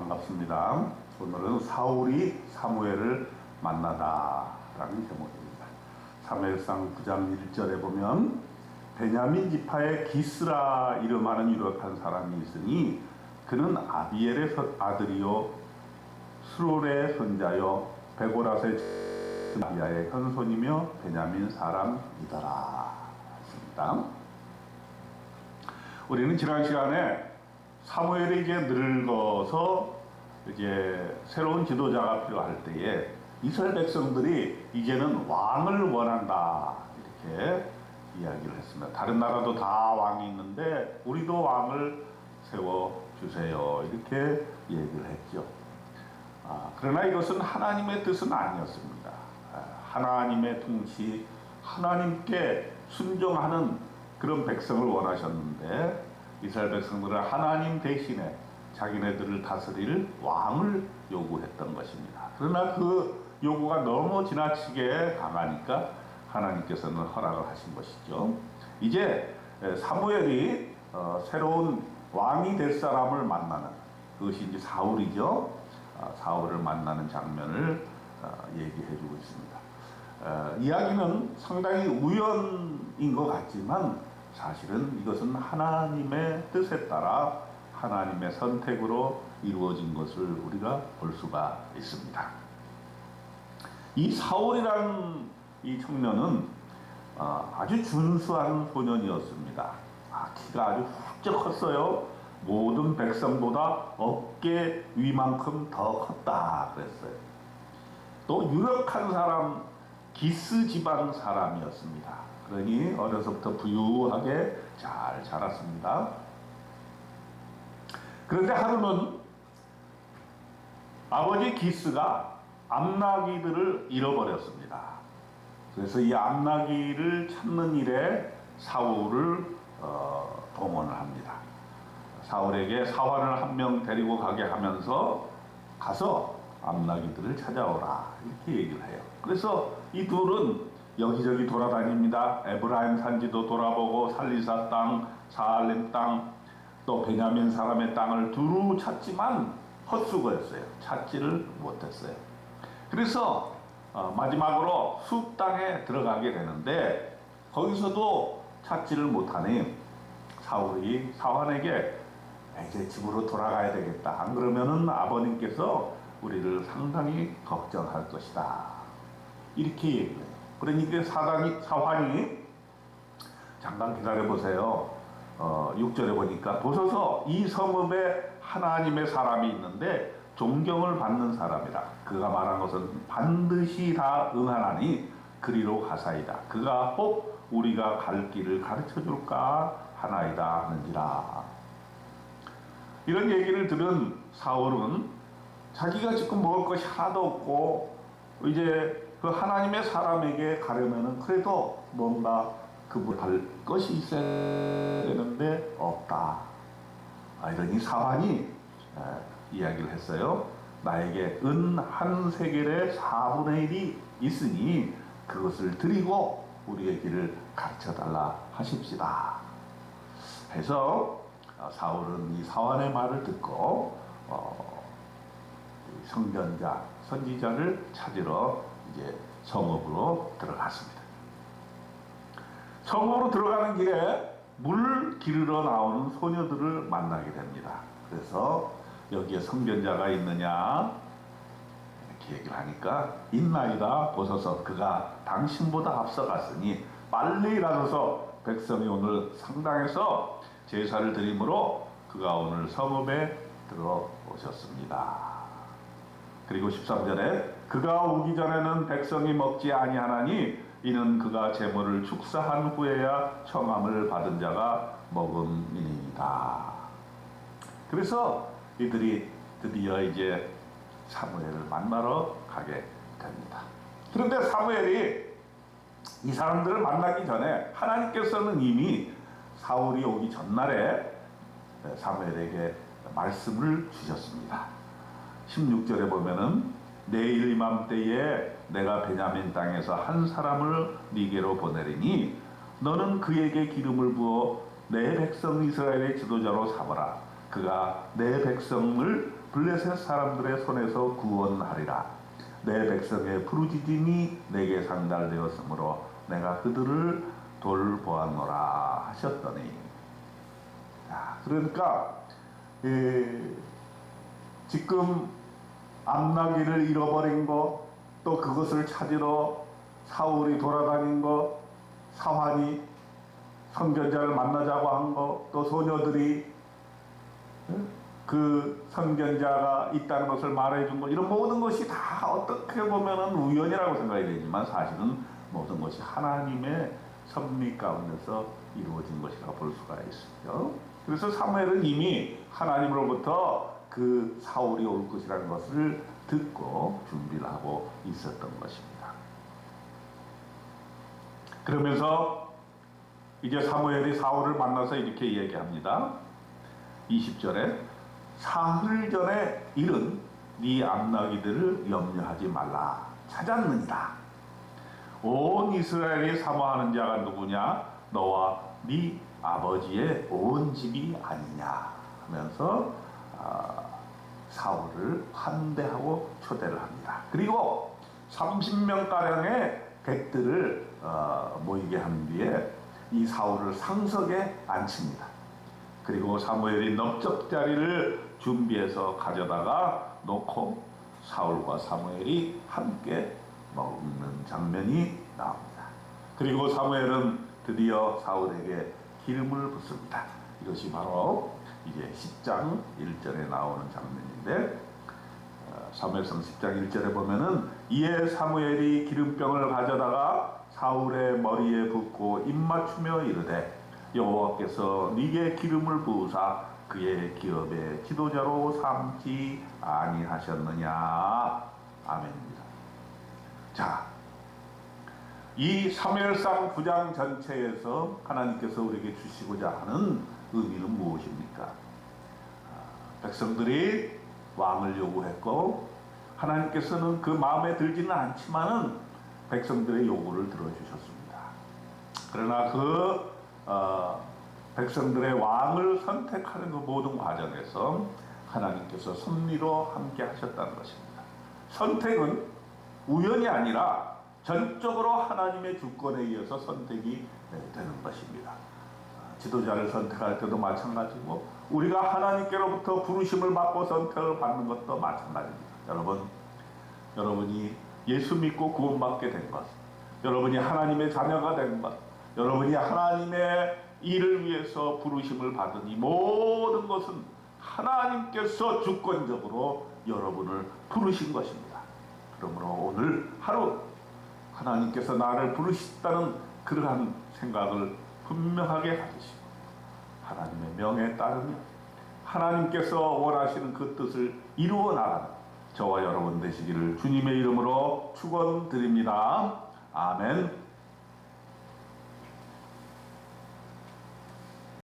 반갑습니다. 오늘은 사울이 사무엘을 만나다 라는 제목입니다. 사무엘상 9장 1절에 보면 베냐민 지파의 기스라 이름하는 유력한 사람이 있으니 그는 아비엘의 아들이요 스롤의 손자요 베고라스의 아비야의 현손이며 베냐민 사람이더라 했습니다. 우리는 지난 시간에 사무엘이 이제 늙어서 이제 새로운 지도자가 필요할 때에 이스라엘 백성들이 이제는 왕을 원한다 이렇게 이야기를 했습니다. 다른 나라도 다 왕이 있는데 우리도 왕을 세워 주세요 이렇게 얘기를 했죠. 그러나 이것은 하나님의 뜻은 아니었습니다. 하나님의 통치, 하나님께 순종하는 그런 백성을 원하셨는데 이스라엘 백성들은 하나님 대신에 자기네들을 다스릴 왕을 요구했던 것입니다. 그러나 그 요구가 너무 지나치게 강하니까 하나님께서는 허락을 하신 것이죠. 이제 사무엘이 새로운 왕이 될 사람을 만나는, 그것이 이제 사울이죠. 사울을 만나는 장면을 얘기해주고 있습니다. 이야기는 상당히 우연인 것 같지만 사실은 이것은 하나님의 뜻에 따라 하나님의 선택으로 이루어진 것을 우리가 볼 수가 있습니다. 이 사울이라는 이 청년은 아주 준수한 소년이었습니다. 키가 아주 훌쩍 컸어요. 모든 백성보다 어깨 위만큼 더 컸다 그랬어요. 또 유력한 사람, 기스 집안 사람이었습니다. 그러니 어려서부터 부유하게 잘 자랐습니다. 그런데 하루는 아버지 기스가 암나귀들을 잃어버렸습니다. 그래서 이 암나귀를 찾는 일에 사울을 동원을 합니다. 사울에게 사환을 한 명 데리고 가게 하면서 가서 암나귀들을 찾아오라 이렇게 얘기를 해요. 그래서 이 둘은 여기저기 돌아다닙니다. 에브라임 산지도 돌아보고 살리사 땅, 사알렘 땅, 또 베냐민 사람의 땅을 두루 찾지만 헛수고했어요. 찾지를 못했어요. 그래서 마지막으로 숲 땅에 들어가게 되는데 거기서도 찾지를 못하니 사울이 사환에게 이제 집으로 돌아가야 되겠다. 안 그러면은 아버님께서 우리를 상당히 걱정할 것이다. 이렇게 얘기해요. 그러니까 사환이 잠깐 기다려보세요. 6절에 보니까 보소서 이 성읍에 하나님의 사람이 있는데 존경을 받는 사람이라. 그가 말한 것은 반드시 다 응하나니 그리로 가사이다. 그가 혹 우리가 갈 길을 가르쳐 줄까 하나이다 하는지라. 이런 얘기를 들은 사울은 자기가 지금 먹을 것이 하나도 없고 이제 그 하나님의 사람에게 가려면은 그래도 뭔가 그분 갈 것이 있어야 되는데 없다. 이러니 사환이 이야기를 했어요. 나에게 은 한 세겔의 4분의 1이 있으니 그것을 드리고 우리의 길을 가르쳐 달라 하십시다. 해서 사울은 이 사환의 말을 듣고 성전자, 선지자를 찾으러 이제 성읍으로 들어갔습니다. 성읍으로 들어가는 길에 물 기르러 나오는 소녀들을 만나게 됩니다. 그래서 여기에 선견자가 있느냐 이렇게 얘기를 하니까 있나이다. 보소서 그가 당신보다 앞서갔으니 빨리 일어서서 백성이 오늘 상당해서 제사를 드리므로 그가 오늘 성읍에 들어오셨습니다. 그리고 13절에 그가 오기 전에는 백성이 먹지 아니하나니 이는 그가 제물을 축사한 후에야 청함을 받은 자가 먹음이니이다. 그래서 이들이 드디어 이제 사무엘을 만나러 가게 됩니다. 그런데 사무엘이 이 사람들을 만나기 전에 하나님께서는 이미 사울이 오기 전날에 사무엘에게 말씀을 주셨습니다. 16절에 보면은 내일 이맘때에 내가 베냐민 땅에서 한 사람을 네게로 보내리니 너는 그에게 기름을 부어 내 백성 이스라엘의 지도자로 삼으라. 그가 내 백성을 블레셋 사람들의 손에서 구원하리라. 내 백성의 부르짖음이 내게 상달되었으므로 내가 그들을 돌보았노라 하셨더니. 자, 그러니까 지금 암나기를 잃어버린 거, 또 그것을 찾으러 사울이 돌아다닌 거, 사환이 선견자를 만나자고 한 거, 또 소녀들이 그 선견자가 있다는 것을 말해준 거, 이런 모든 것이 다 어떻게 보면은 우연이라고 생각이 되지만 사실은 모든 것이 하나님의 섭리 가운데서 이루어진 것이라고 볼 수가 있어요. 그래서 사무엘은 이미 하나님으로부터 그 사울이 올 것이라는 것을 듣고 준비를 하고 있었던 것입니다. 그러면서 이제 사무엘이 사울을 만나서 이렇게 얘기합니다. 20절에 사흘 전에 일은 네 암나기들을 염려하지 말라. 찾았느니라. 온 이스라엘이 사모하는 자가 누구냐? 너와 네 아버지의 온 집이 아니냐 하면서 사울을 환대하고 초대를 합니다. 그리고 30명가량의 백들을 모이게 한 뒤에 이 사울을 상석에 앉힙니다. 그리고 사무엘이 넓적자리를 준비해서 가져다가 놓고 사울과 사무엘이 함께 먹는 장면이 나옵니다. 그리고 사무엘은 드디어 사울에게 기름을 붓습니다. 이것이 바로 이제 10장 1절에 나오는 장면인데, 사무엘상 10장 1절에 보면은 이에 사무엘이 기름병을 가져다가 사울의 머리에 붓고 입맞추며 이르되 여호와께서 네게 기름을 부으사 그의 기업의 지도자로 삼지 아니하셨느냐. 아멘입니다. 자, 이 사무엘상 9장 전체에서 하나님께서 우리에게 주시고자 하는 의미는 무엇입니까? 백성들이 왕을 요구했고 하나님께서는 그 마음에 들지는 않지만은 백성들의 요구를 들어주셨습니다. 그러나 그 백성들의 왕을 선택하는 그 모든 과정에서 하나님께서 섭리로 함께 하셨다는 것입니다. 선택은 우연이 아니라 전적으로 하나님의 주권에 의해서 선택이 되는 것입니다. 지도자를 선택할 때도 마찬가지고 우리가 하나님께로부터 부르심을 받고 선택을 받는 것도 마찬가지입니다. 여러분이 예수 믿고 구원받게 된 것, 여러분이 하나님의 자녀가 된 것, 여러분이 하나님의 일을 위해서 부르심을 받은 이 모든 것은 하나님께서 주권적으로 여러분을 부르신 것입니다. 그러므로 오늘 하루 하나님께서 나를 부르셨다는 그러한 생각을 분명하게 가지시고 하나님의 명에 따르며 하나님께서 원하시는 그 뜻을 이루어 나가는 저와 여러분 되시기를 주님의 이름으로 축원드립니다. 아멘.